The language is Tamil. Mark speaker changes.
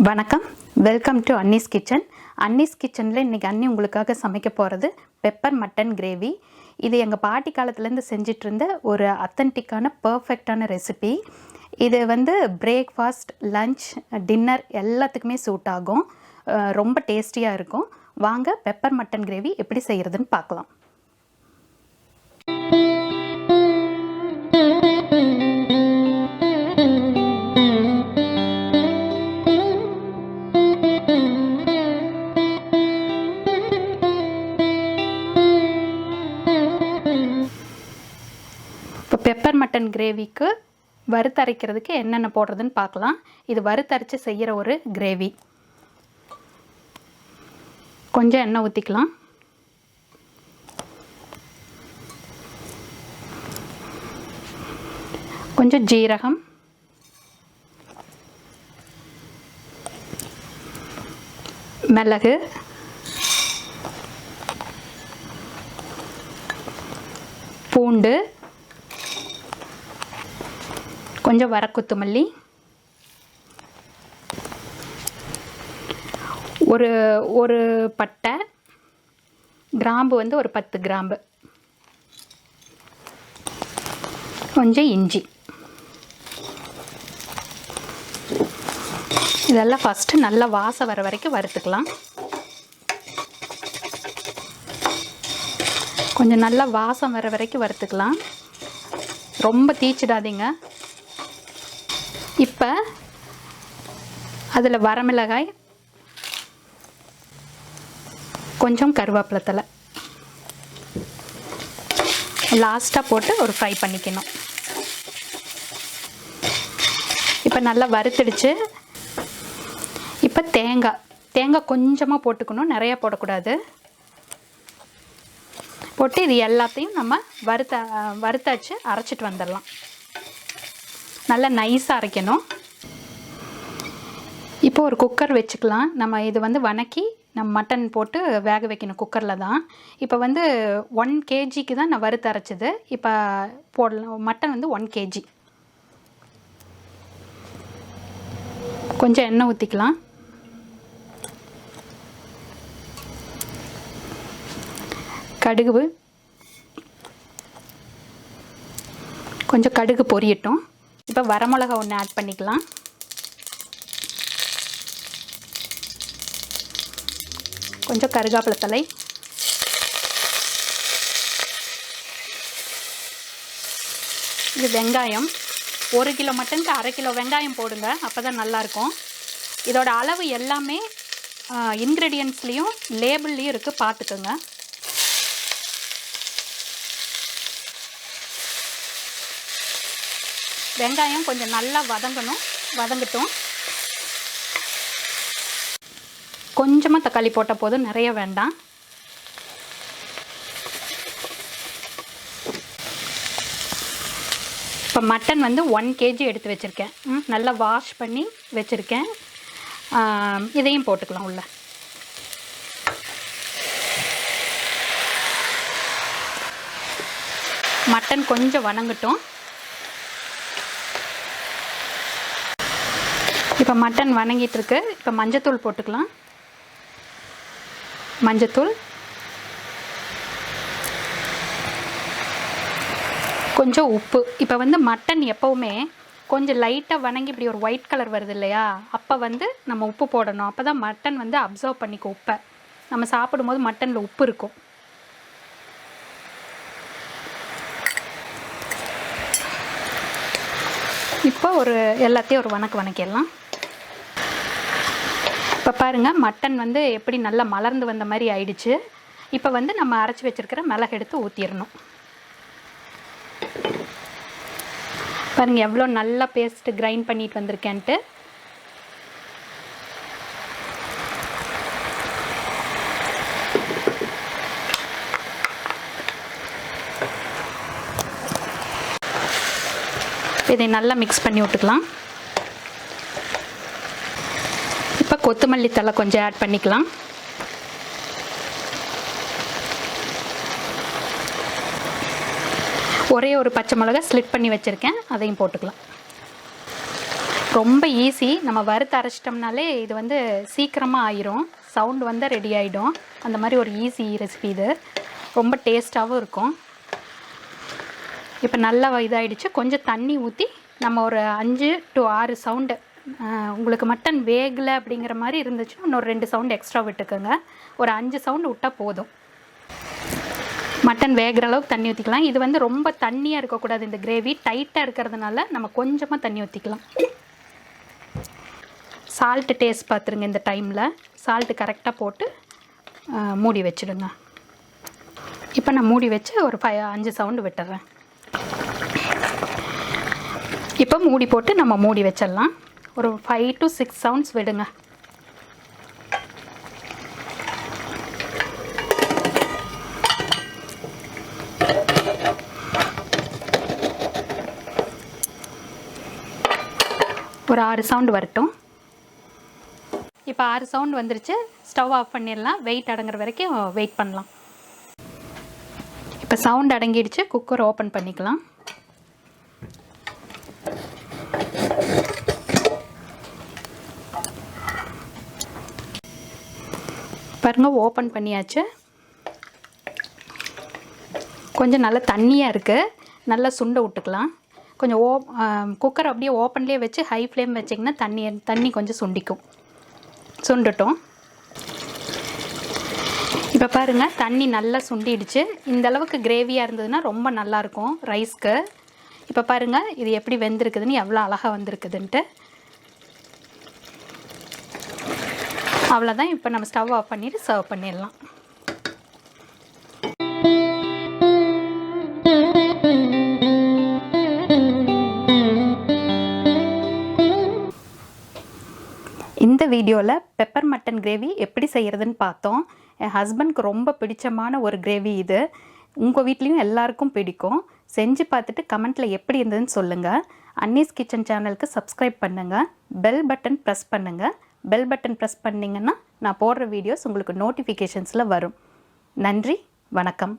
Speaker 1: வணக்கம், welcome to Annie's kitchen. Annie's கிச்சனில் இன்றைக்கி அண்ணி உங்களுக்காக சமைக்க போகிறது பெப்பர் மட்டன் கிரேவி. இது எங்கள் பாட்டி காலத்துலேருந்து செஞ்சிட்ருந்த ஒரு அத்தன்டிக்கான பர்ஃபெக்டான ரெசிபி. இது பிரேக்ஃபாஸ்ட், லன்ச், டின்னர் எல்லாத்துக்குமே சூட் ஆகும். ரொம்ப டேஸ்டியாக இருக்கும். வாங்க பெப்பர் மட்டன் கிரேவி எப்படி செய்கிறதுன்னு பார்க்கலாம். இப்போ பெப்பர் மட்டன் கிரேவிக்கு வறுத்தரைக்கிறதுக்கு என்னென்ன போடுறதுன்னு பார்க்கலாம். இது வறுத்தரைச்சி செய்கிற ஒரு கிரேவி. கொஞ்சம் எண்ணெய் ஊற்றிக்கலாம். கொஞ்சம் ஜீரகம், மிளகு, பூண்டு, கொஞ்சம் வரக்கொத்தமல்லி, ஒரு பட்டை, கிராம்பு ஒரு 10 கிராம்பு, கொஞ்சம் இஞ்சி. இதெல்லாம் ஃபஸ்ட்டு நல்லா வாசம் வர வரைக்கும் வறுத்துக்கலாம். கொஞ்சம் நல்லா வாசம் வர வரைக்கும் வறுத்துக்கலாம். ரொம்ப தீச்சிடாதீங்க. இப்போ அதில் வரமிளகாய், கொஞ்சம் கருவேப்பிலை தழை லாஸ்ட்டாக போட்டு ஒரு ஃப்ரை பண்ணிக்கணும். இப்போ நல்லா வறுத்துடுச்சு. இப்போ தேங்காய் கொஞ்சமாக போட்டுக்கணும், நிறையா போடக்கூடாது. போட்டு இது எல்லாத்தையும் நம்ம வறுத்தாச்சு அரைச்சிட்டு வந்துடலாம். நல்லா நைஸாக அரைக்கணும். இப்போ ஒரு குக்கர் வச்சுக்கலாம். நம்ம இது வணக்கி நம்ம மட்டன் போட்டு வேக வைக்கணும் குக்கரில் தான். இப்போ 1 kgக்கு தான் நான் வறுத்து அரைச்சது. இப்போ போடலாம். Mutton 1 kg. கொஞ்சம் எண்ணெய் ஊற்றிக்கலாம். கடுகு, கொஞ்சம் கடுகு பொரியட்டும். இப்போ வரமிளகா 1 ஆட் பண்ணிக்கலாம். கொஞ்சம் கருவேப்பிலை தழை, இது வெங்காயம். 1 கிலோ மட்டனுக்கு 1/2 கிலோ வெங்காயம் போடுங்க, அப்போ தான் நல்லாயிருக்கும். இதோட அளவு எல்லாமே இன்க்ரீடியன்ட்ஸ்லேயும் லேபிள்லேயும் இருக்குது, பார்த்துக்கோங்க. வெங்காயம் கொஞ்சம் நல்லா வதங்கட்டும். கொஞ்சமாக தக்காளி போட்டால் போதும், நிறைய வேண்டாம். இப்போ மட்டன் 1 kg எடுத்து வச்சுருக்கேன். நல்லா வாஷ் பண்ணி வச்சுருக்கேன். இதையும் போட்டுக்கலாம் உள்ள. மட்டன் கொஞ்சம் வதங்கட்டும். இப்போ மட்டன் வதங்கிட்டு இருக்கு. இப்போ மஞ்சத்தூள் போட்டுக்கலாம். மஞ்சத்தூள், கொஞ்சம் உப்பு. இப்போ மட்டன் எப்போவுமே கொஞ்சம் லைட்டாக வதங்கி இப்படி ஒரு ஒயிட் கலர் வருது இல்லையா, அப்போ நம்ம உப்பு போடணும். அப்போ தான் மட்டன் அப்சர்வ் பண்ணிக்கும் உப்பை. நம்ம சாப்பிடும்போது மட்டனில் உப்பு இருக்கும். இப்போ எல்லாத்தையும் ஒரு வணக்கிடலாம். இப்போ பாருங்கள், மட்டன் எப்படி நல்லா மலர்ந்து வந்த மாதிரி ஆயிடுச்சு. இப்போ நம்ம அரைச்சி வச்சுருக்கிற மிளகு எடுத்து ஊற்றிடணும். பாருங்கள் எவ்வளோ நல்லா பேஸ்ட்டு கிரைண்ட் பண்ணிட்டு வந்திருக்கேன்ட்டு. இதை நல்லா மிக்ஸ் பண்ணி விட்டுக்கலாம். இப்போ கொத்தமல்லி தழை கொஞ்சம் ஆட் பண்ணிக்கலாம். ஒரே ஒரு பச்சை மிளகாய் ஸ்லிட் பண்ணி வச்சுருக்கேன், அதையும் போட்டுக்கலாம். ரொம்ப ஈஸி. நம்ம வறுத்து அரைச்சிட்டோம்னாலே இது வந்து சீக்கிரமாக ஆயிரும். சவுண்டு வந்தால் ரெடி ஆகிடும். அந்த மாதிரி ஒரு ஈஸி ரெசிபி இது. ரொம்ப டேஸ்ட்டாகவும் இருக்கும். இப்போ நல்லா இதாகிடுச்சு. கொஞ்சம் தண்ணி ஊற்றி நம்ம ஒரு 5 to 6 சவுண்டு, உங்களுக்கு மட்டன் வேகலை அப்படிங்கிற மாதிரி இருந்துச்சுன்னா இன்னொரு 2 சவுண்டு எக்ஸ்ட்ரா விட்டுக்கோங்க. ஒரு 5 சவுண்டு விட்டால் போதும். மட்டன் வேகிற அளவுக்கு தண்ணி ஊற்றிக்கலாம். இது வந்து ரொம்ப தண்ணியாக இருக்கக்கூடாது. இந்த கிரேவி டைட்டாக இருக்கிறதுனால நம்ம கொஞ்சமாக தண்ணி ஊற்றிக்கலாம். சால்ட்டு டேஸ்ட் பார்த்துருங்க. இந்த டைமில் சால்ட்டு கரெக்டாக போட்டு மூடி வச்சுடுங்க. இப்போ நான் மூடி வச்சு ஒரு 5 சவுண்டு விட்டுறேன். இப்போ மூடி போட்டு நம்ம மூடி வச்சிடலாம். ஒரு 5 to 6 சவுண்ட்ஸ் விடுங்க. ஒரு 6 சவுண்டு வரட்டும். இப்போ 6 சவுண்டு வந்துருச்சு. ஸ்டவ் ஆஃப் பண்ணிடலாம். வெயிட் அடங்குற வரைக்கும் வெயிட் பண்ணலாம். இப்போ சவுண்ட் அடங்கிடுச்சு. குக்கர் ஓப்பன் பண்ணிக்கலாம். பாருங்கள், ஓப்பன் பண்ணியாச்சு. கொஞ்சம் நல்லா தண்ணியாக இருக்குது. நல்லா சுண்டை விட்டுக்கலாம். கொஞ்சம் குக்கர் அப்படியே ஓப்பன்லேயே வச்சு ஹை ஃப்ளேம் வச்சிங்கன்னா தண்ணி கொஞ்சம் சுண்டட்டும். இப்போ பாருங்கள், தண்ணி நல்லா சுண்டிடுச்சு. இந்தளவுக்கு கிரேவியாக இருந்ததுன்னா ரொம்ப நல்லாயிருக்கும் ரைஸ்க்கு. இப்போ பாருங்கள் இது எப்படி வெந்திருக்குதுன்னு, எவ்வளோ அழகாக வந்திருக்குதுன்ட்டு. அவ்வளோதான். இப்போ நம்ம ஸ்டவ் ஆஃப் பண்ணிவிட்டு சர்வ் பண்ணிடலாம். இந்த வீடியோவில் பெப்பர் மட்டன் கிரேவி எப்படி செய்கிறதுன்னு பார்த்தோம். என் ஹஸ்பண்ட்க்கு ரொம்ப பிடிச்சமான ஒரு கிரேவி இது. உங்கள் வீட்லேயும் எல்லாருக்கும் பிடிக்கும். செஞ்சு பார்த்துட்டு கமெண்ட்டில் எப்படி இருந்ததுன்னு சொல்லுங்கள். அன்னீஸ் கிச்சன் சேனலுக்கு சப்ஸ்கிரைப் பண்ணுங்கள். பெல் பட்டன் ப்ரெஸ் பண்ணுங்கள். பெல் பட்டன் ப்ரெஸ் பண்ணிங்கன்னா நான் போடுற வீடியோஸ் உங்களுக்கு நோட்டிஃபிகேஷன்ஸில் வரும். நன்றி, வணக்கம்.